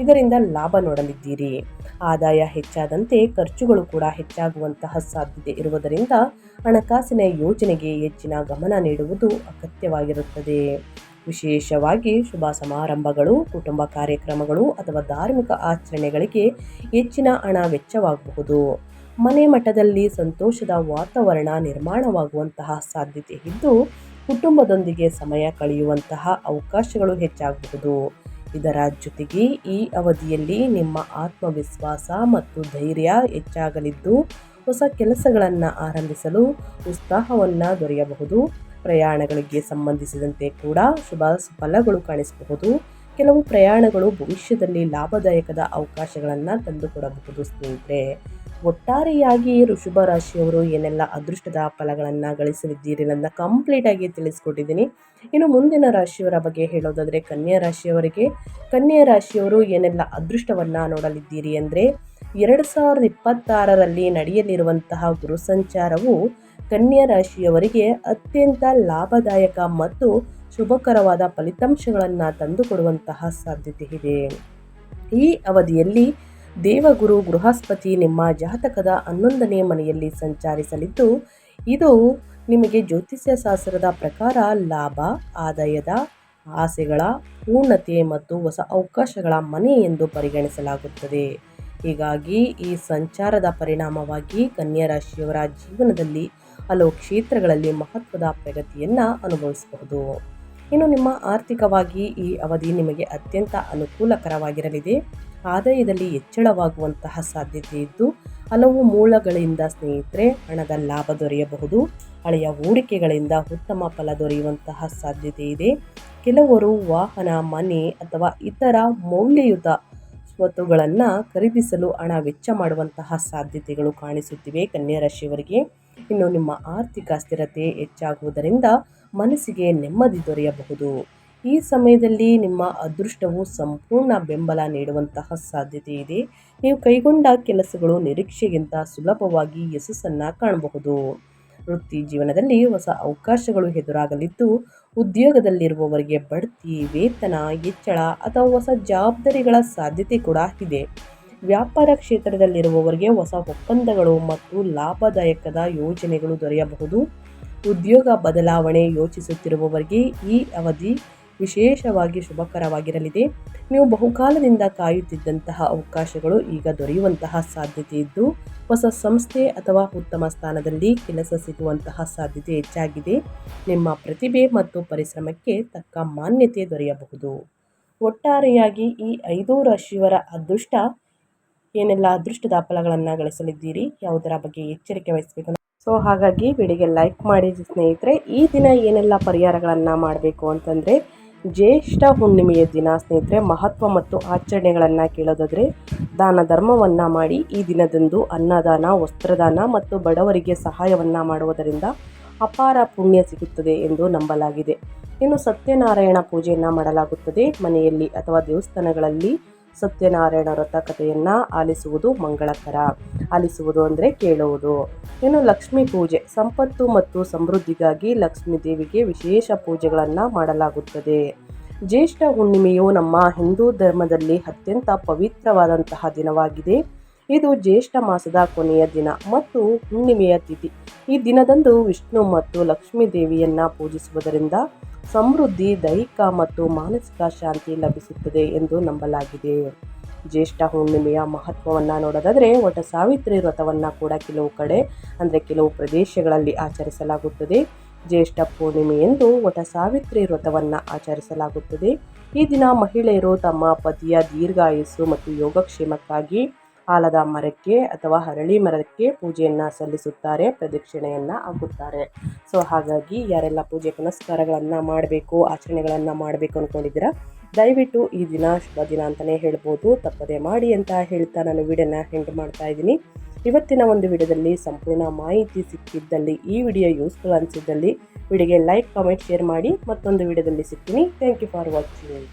ಇದರಿಂದ ಲಾಭ ನೋಡಲಿದ್ದೀರಿ. ಆದಾಯ ಹೆಚ್ಚಾದಂತೆ ಖರ್ಚುಗಳು ಕೂಡ ಹೆಚ್ಚಾಗುವಂತಹ ಸಾಧ್ಯತೆ ಇರುವುದರಿಂದ ಹಣಕಾಸಿನ ಯೋಜನೆಗೆ ಹೆಚ್ಚಿನ ಗಮನ ನೀಡುವುದು ಅಗತ್ಯವಾಗಿರುತ್ತದೆ. ವಿಶೇಷವಾಗಿ ಶುಭ ಸಮಾರಂಭಗಳು, ಕುಟುಂಬ ಕಾರ್ಯಕ್ರಮಗಳು ಅಥವಾ ಧಾರ್ಮಿಕ ಆಚರಣೆಗಳಿಗೆ ಹೆಚ್ಚಿನ ಹಣ ವೆಚ್ಚವಾಗಬಹುದು. ಮನೆ ಮಟ್ಟದಲ್ಲಿ ಸಂತೋಷದ ವಾತಾವರಣ ನಿರ್ಮಾಣವಾಗುವಂತಹ ಸಾಧ್ಯತೆ ಇದ್ದು ಕುಟುಂಬದೊಂದಿಗೆ ಸಮಯ ಕಳೆಯುವಂತಹ ಅವಕಾಶಗಳು ಹೆಚ್ಚಾಗಬಹುದು. ಇದರ ಜೊತೆಗೆ ಈ ಅವಧಿಯಲ್ಲಿ ನಿಮ್ಮ ಆತ್ಮವಿಶ್ವಾಸ ಮತ್ತು ಧೈರ್ಯ ಹೆಚ್ಚಾಗಲಿದ್ದು ಹೊಸ ಕೆಲಸಗಳನ್ನು ಆರಂಭಿಸಲು ಉತ್ಸಾಹವನ್ನು ದೊರೆಯಬಹುದು. ಪ್ರಯಾಣಗಳಿಗೆ ಸಂಬಂಧಿಸಿದಂತೆ ಕೂಡ ಶುಭ ಫಲಗಳು ಕಾಣಿಸಬಹುದು. ಕೆಲವು ಪ್ರಯಾಣಗಳು ಭವಿಷ್ಯದಲ್ಲಿ ಲಾಭದಾಯಕದ ಅವಕಾಶಗಳನ್ನು ತಂದುಕೊಡಬಹುದು ಸ್ನೇಹಿತರೆ. ಒಟ್ಟಾರೆಯಾಗಿ ವೃಷಭ ರಾಶಿಯವರು ಏನೆಲ್ಲ ಅದೃಷ್ಟದ ಫಲಗಳನ್ನು ಗಳಿಸಲಿದ್ದೀರಿ ನನ್ನ ಕಂಪ್ಲೀಟಾಗಿ ತಿಳಿಸ್ಕೊಟ್ಟಿದ್ದೀನಿ. ಇನ್ನು ಮುಂದಿನ ರಾಶಿಯವರ ಬಗ್ಗೆ ಹೇಳೋದಾದರೆ ಕನ್ಯಾ ರಾಶಿಯವರಿಗೆ. ಕನ್ಯಾ ರಾಶಿಯವರು ಏನೆಲ್ಲ ಅದೃಷ್ಟವನ್ನು ನೋಡಲಿದ್ದೀರಿ ಅಂದರೆ, 2026ರಲ್ಲಿ ನಡೆಯಲಿರುವಂತಹ ಗುರು ಸಂಚಾರವು ಕನ್ಯಾ ರಾಶಿಯವರಿಗೆ ಅತ್ಯಂತ ಲಾಭದಾಯಕ ಮತ್ತು ಶುಭಕರವಾದ ಫಲಿತಾಂಶಗಳನ್ನು ತಂದುಕೊಡುವಂತಹ ಸಾಧ್ಯತೆ ಇದೆ. ಈ ಅವಧಿಯಲ್ಲಿ ದೇವಗುರು ಬೃಹಸ್ಪತಿ ನಿಮ್ಮ ಜಾತಕದ 11ನೇ ಮನೆಯಲ್ಲಿ ಸಂಚರಿಸಲಿದ್ದು ಇದು ನಿಮಗೆ ಜ್ಯೋತಿಷ್ಯ ಶಾಸ್ತ್ರದ ಪ್ರಕಾರ ಲಾಭ, ಆದಾಯದ ಆಸೆಗಳ ಪೂರ್ಣತೆ ಮತ್ತು ಹೊಸ ಅವಕಾಶಗಳ ಮನೆ ಎಂದು ಪರಿಗಣಿಸಲಾಗುತ್ತದೆ. ಹೀಗಾಗಿ ಈ ಸಂಚಾರದ ಪರಿಣಾಮವಾಗಿ ಕನ್ಯಾ ರಾಶಿಯವರ ಜೀವನದಲ್ಲಿ ಹಲವು ಕ್ಷೇತ್ರಗಳಲ್ಲಿ ಮಹತ್ವದ ಪ್ರಗತಿಯನ್ನು ಅನುಭವಿಸಬಹುದು. ಇನ್ನು ನಿಮ್ಮ ಆರ್ಥಿಕವಾಗಿ ಈ ಅವಧಿ ನಿಮಗೆ ಅತ್ಯಂತ ಅನುಕೂಲಕರವಾಗಿರಲಿದೆ. ಆದಾಯದಲ್ಲಿ ಹೆಚ್ಚಳವಾಗುವಂತಹ ಸಾಧ್ಯತೆ ಇದ್ದು ಹಲವು ಮೂಲಗಳಿಂದ ಸ್ನೇಹಿತರೆ ಹಣದ ಲಾಭ ದೊರೆಯಬಹುದು. ಹಳೆಯ ಹೂಡಿಕೆಗಳಿಂದ ಉತ್ತಮ ಫಲ ದೊರೆಯುವಂತಹ ಸಾಧ್ಯತೆ ಇದೆ. ಕೆಲವರು ವಾಹನ, ಮನೆ ಅಥವಾ ಇತರ ಮೌಲ್ಯಯುತ ಸ್ವತ್ತುಗಳನ್ನು ಖರೀದಿಸಲು ಹಣ ವೆಚ್ಚ ಮಾಡುವಂತಹ ಸಾಧ್ಯತೆಗಳು ಕಾಣಿಸುತ್ತಿವೆ ಕನ್ಯಾ ರಾಶಿಯವರಿಗೆ. ಇನ್ನು ನಿಮ್ಮ ಆರ್ಥಿಕ ಸ್ಥಿರತೆ ಹೆಚ್ಚಾಗುವುದರಿಂದ ಮನಸ್ಸಿಗೆ ನೆಮ್ಮದಿ ದೊರೆಯಬಹುದು. ಈ ಸಮಯದಲ್ಲಿ ನಿಮ್ಮ ಅದೃಷ್ಟವು ಸಂಪೂರ್ಣ ಬೆಂಬಲ ನೀಡುವಂತಹ ಸಾಧ್ಯತೆ ಇದೆ. ನೀವು ಕೈಗೊಂಡ ಕೆಲಸಗಳು ನಿರೀಕ್ಷೆಗಿಂತ ಸುಲಭವಾಗಿ ಯಶಸ್ಸನ್ನು ಕಾಣಬಹುದು. ವೃತ್ತಿ ಜೀವನದಲ್ಲಿ ಹೊಸ ಅವಕಾಶಗಳು ಎದುರಾಗಲಿದ್ದು, ಉದ್ಯೋಗದಲ್ಲಿರುವವರಿಗೆ ಬಡ್ತಿ, ವೇತನ ಹೆಚ್ಚಳ ಅಥವಾ ಹೊಸ ಜವಾಬ್ದಾರಿಗಳ ಸಾಧ್ಯತೆ ಕೂಡ ಇದೆ. ವ್ಯಾಪಾರ ಕ್ಷೇತ್ರದಲ್ಲಿರುವವರಿಗೆ ಹೊಸ ಒಪ್ಪಂದಗಳು ಮತ್ತು ಲಾಭದಾಯಕದ ಯೋಜನೆಗಳು ದೊರೆಯಬಹುದು. ಉದ್ಯೋಗ ಬದಲಾವಣೆ ಯೋಚಿಸುತ್ತಿರುವವರಿಗೆ ಈ ಅವಧಿ ವಿಶೇಷವಾಗಿ ಶುಭಕರವಾಗಿರಲಿದೆ. ನೀವು ಬಹುಕಾಲದಿಂದ ಕಾಯುತ್ತಿದ್ದಂತಹ ಅವಕಾಶಗಳು ಈಗ ದೊರೆಯುವಂತಹ ಸಾಧ್ಯತೆ ಇದ್ದು, ಹೊಸ ಸಂಸ್ಥೆ ಅಥವಾ ಉತ್ತಮ ಸ್ಥಾನದಲ್ಲಿ ಕೆಲಸ ಸಿಗುವಂತಹ ಸಾಧ್ಯತೆ ಹೆಚ್ಚಾಗಿದೆ. ನಿಮ್ಮ ಪ್ರತಿಭೆ ಮತ್ತು ಪರಿಶ್ರಮಕ್ಕೆ ತಕ್ಕ ಮಾನ್ಯತೆ ದೊರೆಯಬಹುದು. ಒಟ್ಟಾರೆಯಾಗಿ ಈ 5 ರಾಶಿಯವರ ಏನೆಲ್ಲ ಅದೃಷ್ಟದ ಫಲಗಳನ್ನು ಗಳಿಸಲಿದ್ದೀರಿ, ಯಾವುದರ ಬಗ್ಗೆ ಎಚ್ಚರಿಕೆ ವಹಿಸಬೇಕು. ಹಾಗಾಗಿ ವಿಡಿಯೋಗೆ ಲೈಕ್ ಮಾಡಿ ಸ್ನೇಹಿತರೆ. ಈ ದಿನ ಏನೆಲ್ಲ ಪರಿಹಾರಗಳನ್ನು ಮಾಡಬೇಕು ಅಂತಂದರೆ, ಜ್ಯೇಷ್ಠ ಹುಣ್ಣಿಮೆಯ ದಿನ ಸ್ನೇಹಿತರೆ ಮಹತ್ವ ಮತ್ತು ಆಚರಣೆಗಳನ್ನು ಕೇಳೋದಾದರೆ, ದಾನ ಧರ್ಮವನ್ನು ಮಾಡಿ ಈ ದಿನದಂದು ಅನ್ನದಾನ, ವಸ್ತ್ರದಾನ ಮತ್ತು ಬಡವರಿಗೆ ಸಹಾಯವನ್ನು ಮಾಡುವುದರಿಂದ ಅಪಾರ ಪುಣ್ಯ ಸಿಗುತ್ತದೆ ಎಂದು ನಂಬಲಾಗಿದೆ. ಇನ್ನು ಸತ್ಯನಾರಾಯಣ ಪೂಜೆಯನ್ನು ಮಾಡಲಾಗುತ್ತದೆ. ಮನೆಯಲ್ಲಿ ಅಥವಾ ದೇವಸ್ಥಾನಗಳಲ್ಲಿ ಸತ್ಯನಾರಾಯಣ ವ್ರತ ಕಥೆಯನ್ನು ಆಲಿಸುವುದು ಮಂಗಳಕರ. ಆಲಿಸುವುದು ಅಂದರೆ ಕೇಳುವುದು. ಇನ್ನು ಲಕ್ಷ್ಮೀ ಪೂಜೆ, ಸಂಪತ್ತು ಮತ್ತು ಸಮೃದ್ಧಿಗಾಗಿ ಲಕ್ಷ್ಮೀ ದೇವಿಗೆ ವಿಶೇಷ ಪೂಜೆಗಳನ್ನು ಮಾಡಲಾಗುತ್ತದೆ. ಜ್ಯೇಷ್ಠ ಹುಣ್ಣಿಮೆಯು ನಮ್ಮ ಹಿಂದೂ ಧರ್ಮದಲ್ಲಿ ಅತ್ಯಂತ ಪವಿತ್ರವಾದಂತಹ ದಿನವಾಗಿದೆ. ಇದು ಜ್ಯೇಷ್ಠ ಮಾಸದ ಕೊನೆಯ ದಿನ ಮತ್ತು ಹುಣ್ಣಿಮೆಯ ತಿಥಿ. ಈ ದಿನದಂದು ವಿಷ್ಣು ಮತ್ತು ಲಕ್ಷ್ಮೀ ದೇವಿಯನ್ನು ಪೂಜಿಸುವುದರಿಂದ ಸಮೃದ್ಧಿ, ದೈಹಿಕ ಮತ್ತು ಮಾನಸಿಕ ಶಾಂತಿ ಲಭಿಸುತ್ತದೆ ಎಂದು ನಂಬಲಾಗಿದೆ. ಜ್ಯೇಷ್ಠ ಹುಣ್ಣಿಮೆಯ ಮಹತ್ವವನ್ನು ನೋಡೋದಾದರೆ, ವಟ ಸಾವಿತ್ರಿ ವ್ರತವನ್ನು ಕೂಡ ಕೆಲವು ಕಡೆ ಅಂದರೆ ಕೆಲವು ಪ್ರದೇಶಗಳಲ್ಲಿ ಆಚರಿಸಲಾಗುತ್ತದೆ. ಜ್ಯೇಷ್ಠ ಪೂರ್ಣಿಮೆಯಂದು ವಟ ಸಾವಿತ್ರಿ ವ್ರತವನ್ನು ಆಚರಿಸಲಾಗುತ್ತದೆ. ಈ ದಿನ ಮಹಿಳೆಯರು ತಮ್ಮ ಪತಿಯ ದೀರ್ಘಾಯುಸ್ಸು ಮತ್ತು ಯೋಗಕ್ಷೇಮಕ್ಕಾಗಿ ಆಲದ ಮರಕ್ಕೆ ಅಥವಾ ಹರಳಿ ಮರಕ್ಕೆ ಪೂಜೆಯನ್ನು ಸಲ್ಲಿಸುತ್ತಾರೆ, ಪ್ರದಕ್ಷಿಣೆಯನ್ನು ಹಾಕುತ್ತಾರೆ. ಹಾಗಾಗಿ ಯಾರೆಲ್ಲ ಪೂಜೆ ಪುನಸ್ಕಾರಗಳನ್ನು ಮಾಡಬೇಕು, ಆಚರಣೆಗಳನ್ನು ಮಾಡಬೇಕು ಅಂದ್ಕೊಂಡಿದ್ದೀರಾ, ದಯವಿಟ್ಟು ಈ ದಿನ ಶುಭ ದಿನ ಅಂತಲೇ ಹೇಳ್ಬೋದು. ತಪ್ಪದೆ ಮಾಡಿ ಅಂತ ಹೇಳ್ತಾ ನಾನು ವಿಡಿಯೋನ ಎಂಡ್ ಮಾಡ್ತಾ ಇದ್ದೀನಿ. ಇವತ್ತಿನ ಒಂದು ವಿಡಿಯೋದಲ್ಲಿ ಸಂಪೂರ್ಣ ಮಾಹಿತಿ ಸಿಕ್ಕಿದ್ದಲ್ಲಿ, ಈ ವಿಡಿಯೋ ಯೂಸ್ಫುಲ್ ಅನಿಸಿದ್ದಲ್ಲಿ ವಿಡಿಯೋಗೆ ಲೈಕ್, ಕಾಮೆಂಟ್, ಶೇರ್ ಮಾಡಿ. ಮತ್ತೊಂದು ವಿಡಿಯೋದಲ್ಲಿ ಸಿಗ್ತೀನಿ. Thank you for watching.